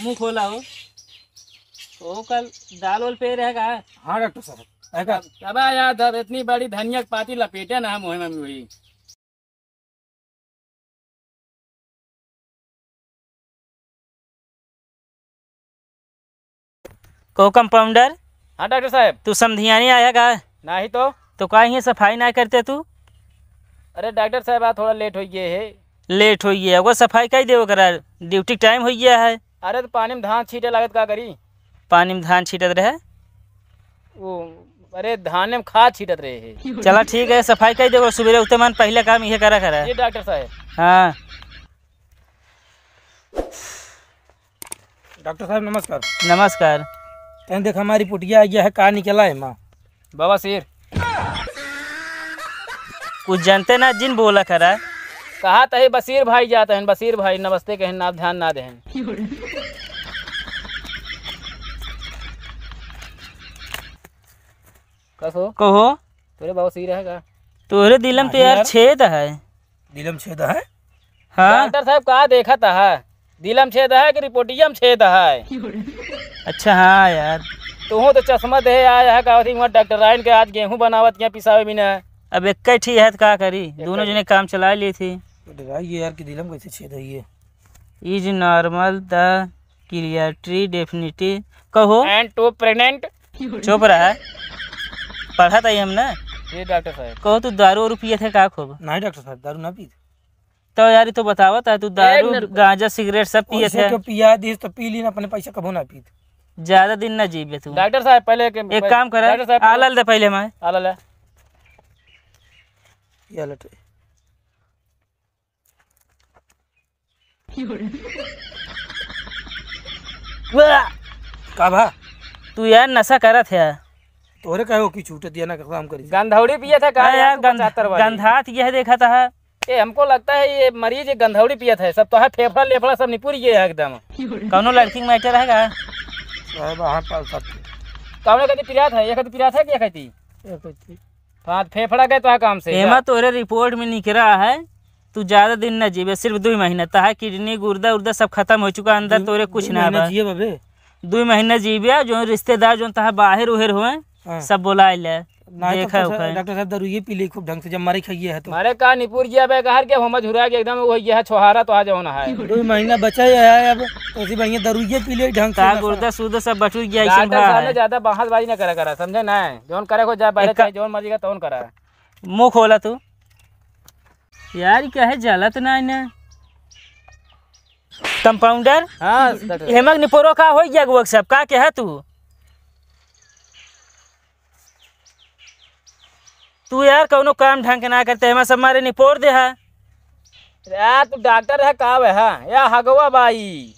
मुंह खोला हो तो कल दाल वाल पे रहेगा। हाँ डॉक्टर साहब अब यार इतनी बड़ी धनिया की पाती लपेटे ना मुँह में हुई। को कंपाउंडर। हाँ डॉक्टर साहब। तू समधियानी आया का? नहीं तो का ये सफाई ना करते तू? अरे डॉक्टर साहब आज थोड़ा लेट हो गए है। लेट हो गया वो सफाई कही देव करा, ड्यूटी टाइम हो गया है। अरे तो पानी में धान छीटे लागत का करी। पानी में धान छीटत रहे वो अरे धान में खाद छीटत रहे है। चला ठीक है सफाई कही देव, सुबह उठते मन पहले काम ये करा करा। जी डॉक्टर साहब। हाँ डॉक्टर साहब नमस्कार। नमस्कार। कहीं देख हमारी पुटिया आ गया है, कहाँ निकला है माँ? बाबा सिर कुछ जानते ना जिन बोला करा। कहा तही बसीर भाई जाते हैं, बसीर भाई नमस्ते कहन ना ध्यान ना दें। कसो कहो तेरे बाबा सिर है का? तोरे दिलम तो यार छेद है। दिलम छेद है? हाँ डॉक्टर साहब कहा देखा था दिलम छेद है कि रिपोर्टियम छेद है? अच्छा हाँ यार तू तो चश्मा दे आया है का डॉक्टर आइन के आज गेहूं बनावत क्या पिसावे भी ना। अब एक ठीक है तो का करी, दोनों जने काम चला ली थी। डराइए यार कि दिलम कैसे छेद है ये? Is normal the clarity definite कहो एंड टू प्रेग्नेंट। चुप रहा, पढ़ा था हम ना। ये डॉक्टर साहब कहो तू दारू और पिए थे का खूब? नहीं डॉक्टर साहब दारू ना पी। तो यार तो बतावा था तू दारू गांजा सिगरेट सब पिए थे। तो पिया दी तो पी ली ना, अपने पैसा कबो ना पी। ज्यादा दिन ना जीवे तू। डॉक्टर साहब पहले एक काम कर, आलल दे पहले मैं आलल ये लट का भा तू यार नशा करत है। तोरे कहो कि छूट दिया ना काम करी। गंधौड़ी पिया था का यार गंधात यह देखा था। ये हमको लगता है ये मरीज गंधौड़ी पिया था सब तो है, फेफड़ा लेफड़ा सब निपुर गए है एकदम। कौनो लड़की में मैटर है का? कौनो कहती पिया था, ये कहती पिया था क्या कहती? हाँ फेफड़ा गए तो है काम से। हेमा तोरे रिपोर्ट में निकला है तू ज्यादा दिन न जीवे, सिर्फ 2 महीना। तहा किडनी गुर्दा उर्दा सब खत्म हो चुका, अंदर तोरे कुछ ना बा। 2 महीना जीवे। जो रिश्तेदार जो तहा बाहर उहर हुए सब बोला ले देखा। डॉक्टर साहब दारू ये पी ली खूब ढंग से, जब मारे खाइए है तो मारे का निपुर गया बे कहर के हम झुरा के एकदम वो ये है छोहारा तो आ जाओ ना है। 2 महीना बचा है अब ऐसी बढ़िया दारू ये पी ले ढंग से। गुर्दा सुदा सब बटू गया। डॉक्टर साहब ने ज्यादा बहसबाजी ना करा समझे ना, जोन करे को जा पहले चाहे जोन मर्जी का तोन करा। मुंह खोला तू यार कहे जलत ना इने कंपाउंडर। हाँ हेमक निपोरो का हो गया वो सब का के है तू यार कौनो काम ढंग के ना करते हैं, सब मारे निपोर दे है। यार तू डॉक्टर है का है या हगवा बाई?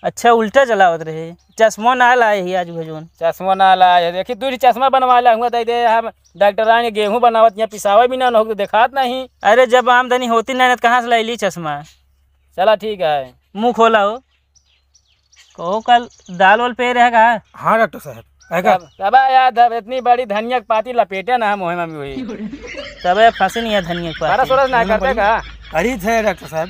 अच्छा उल्टा चलावत रहे, चश्मा ना लाए ही आज भजोन। चश्मा ना लाए देखी तू चश्मा बनवा ला हुआ दे हम डॉक्टर आने गेहूं बनावत यहाँ पिसावा भी ना हो तो देखात नहीं। अरे जब आमदनी होती नहीं कहाँ से लाई ली चश्मा? चला ठीक है। मुंह खोला हो कहो कल दाल वाल पे रहेगा। हाँ डॉक्टर साहब तब यार इतनी बड़ी धनिया की पाती लपेटे ना मुँह में हुई तब फंसे नहीं है धनिया की पाती। सोरस ना करते का अरे थे डॉक्टर साहब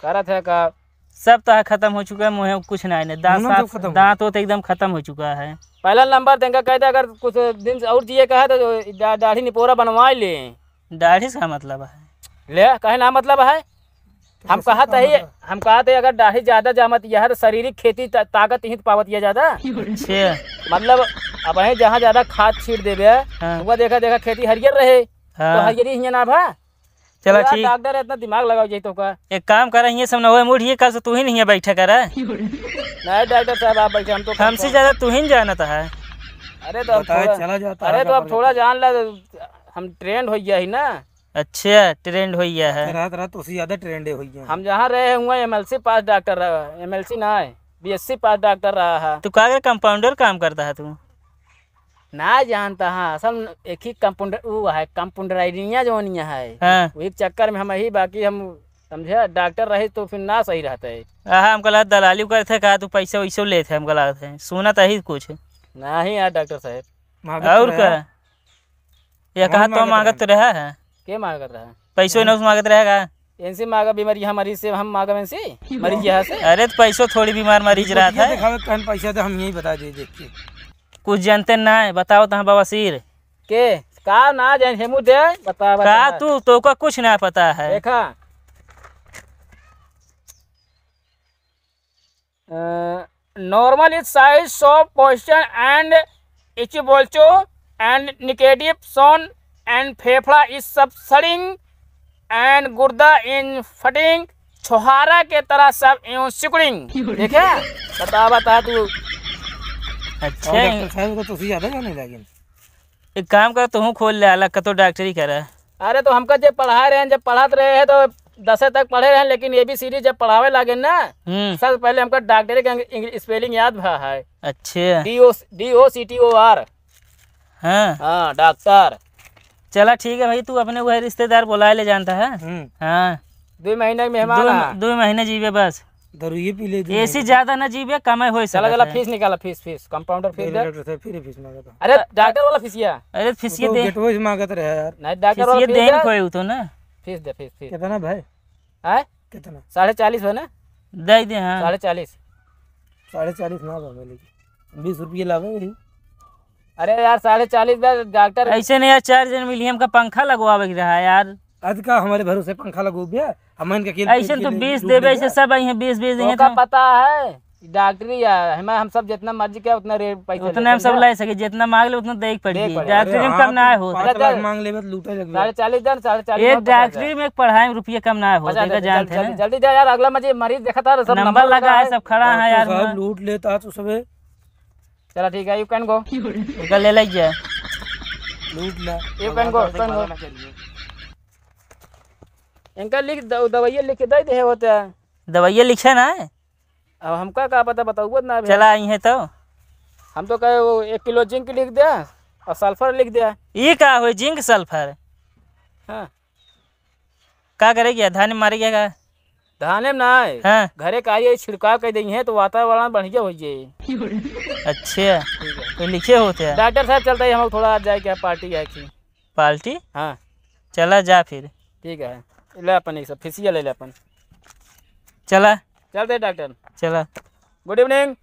करत है का सब तो खत्म हो चुका है, मुँह कुछ नहीं। दांत तो एकदम खत्म हो चुका है। पहला नंबर देंगे कहते अगर कुछ दिन और जिए कहा तो दाढ़ी निपोरा बनवा ले। दाढ़ी से मतलब है ले कहे ना मतलब है हम कहा थे अगर दाढ़ी ज्यादा जामत यह तो शारीरिक खेती ताकत ही पावत यह ज्यादा। मतलब अब है जहाँ ज्यादा खाद छीट देवे वो देखा खेती हरियर रहे तो हरियरी हिया ना भा। चलो ठीक डॉक्टर इतना दिमाग लगाओ जाए तो का एक काम कर ये सब ना हो मुड़ ये कल से तू ही नहीं बैठा कर। नहीं डॉक्टर साहब आप बैठे, हम तो हमसे ज्यादा तू ही जानता है। अरे तो अब थोड़ा जान ला, हम ट्रेंड हो गया ही ना। अच्छा ट्रेंड हो गया है। रात उससे ज्यादा ट्रेंड हो गया। हम जहाँ रहे हुए MLC पास डॉक्टर रहा, MLC ना है BSc पास डॉक्टर रहा है। तू का कंपाउंडर काम करता है तू? ना जानता है सब एक ही कंपाउंडर वो है कंपाउंडराइजिंग जो नहीं है। हाँ। वही चक्कर में हम ही बाकी हम समझे डॉक्टर रहे तो फिर ना सही रहता है। हाँ हमको लगा दलाली करते कहा तू पैसे वैसे लेते हमको लगता है सुना तो ही कुछ नहीं यार डॉक्टर साहब। और क्या या कहा तो मांगत तो रहा है के मांग कर रहा है पैसों न मांगत रहेगा। एनसी मांगा बीमारी यहाँ मरीज से, हम मांगा एनसी मरीज यहाँ से। अरे तो पैसों थोड़ी बीमार मरीज रहा था। दिखावे कहन पैसा तो हम यही बता दे देख के। कुछ जानते ना है, बताओ तहाँ बवासीर के का ना जान हेमू दे बता का तो का कुछ ना पता है। देखा normal is size of position and इचिबोल्चो एंड निकेटिव सोन एंड फेफड़ा इज सबसडिंग एंड गुर्दा इन फटिंग छोहारा के तरह सब एवं सिकुड़िंग। देखे बता तू। अच्छा डॉक्टर साहब को तो ज्यादा जाने लगे। एक काम कर, तू खोल ले अलग का तो डॉक्टरी करा। अरे तो हमका जब पढ़ा रहे हैं, जब पढ़ाते रहे हैं तो 10 तक पढ़े रहे हैं, लेकिन ABCD जब पढ़ावे लगे ना सबसे पहले हमका डॉक्टरी का स्पेलिंग याद भा है। अच्छा DOCTOR। हाँ डॉक्टर। चला ठीक है भाई, तू अपने वह रिश्तेदार बुलाए ले जानता है। हाँ 2 महीने मेहमान 2 महीने जीवे बस। दरुइये पी ले। ऐसी ज्यादा ना जीवे, कम हो चला फीस निकाला। फीस कंपाउंडर फीस दे। डॉक्टर साहब फिर फीस मांगा था। अरे डॉक्टर वाला फीसिया। अरे फीसिए दे, गेटवे से मांगत रहे यार। नहीं डॉक्टर वाला फीसिए दे कोई तो ना। फीस दे फीस। कितना भाई? है कितना? 40.5 है ना? दे दे। हाँ 40.5 40.5 ना भाई, लेकिन 20 रुपये लावे यही। अरे यार 40.5 डॉक्टर ऐसे नहीं यार, 4 जन मिलियम का पंखा लगवावे के रहा यार। आज का हमारे भरोसे पंखा लगो गया हम इनके खेल। ऐसे तो 20 देवे, ऐसे सब आई हैं 20 देंगे का पता है डॉक्टरी यार हम सब जितना मर्जी क्या उतना रेट पैसा उतना हम सब ला सके, जितना मांग ले उतना देख पड़ेगी। डॉक्टरी में कम ना हो। 5 लाख मांग ले लूटा लग 40.5 दन 40.5 एक डॉक्टरी में पढ़ाई रुपये कम ना हो। देखा जानते हैं जल्दी जा यार, अगला मरीज देखा था सब नंबर लगा है, सब खड़ा है यार। सब लूट लेता तो सब। चला ठीक है, यू कैन गो। ले लीजिए, लूट ला। You can go. इनका लिख दवाइयाँ लिख के दे होता है। दवाइयाँ लिखे ना है, अब हमका क्या पता बताऊँ ना। चला आई है तो हम तो कहे वो 1 किलो जिंक लिख दिया और सल्फर लिख दिया। ये क्या हो जिंक सल्फर? हाँ क्या करेगी? धान में मारेगी का? धान में ना है। हाँ घरे का ये छिड़काव कर देंगे है तो वातावरण बढ़िया हो जाए। अच्छा तो लिखे होते हैं। डॉक्टर साहब चलता है हम थोड़ा आज जाए क्या पार्टी है की पार्टी? हाँ चला जा फिर। ठीक है, ले अपन एक सब फिसिया ले ले अपन। चला चलते डॉक्टर। चला। Good evening.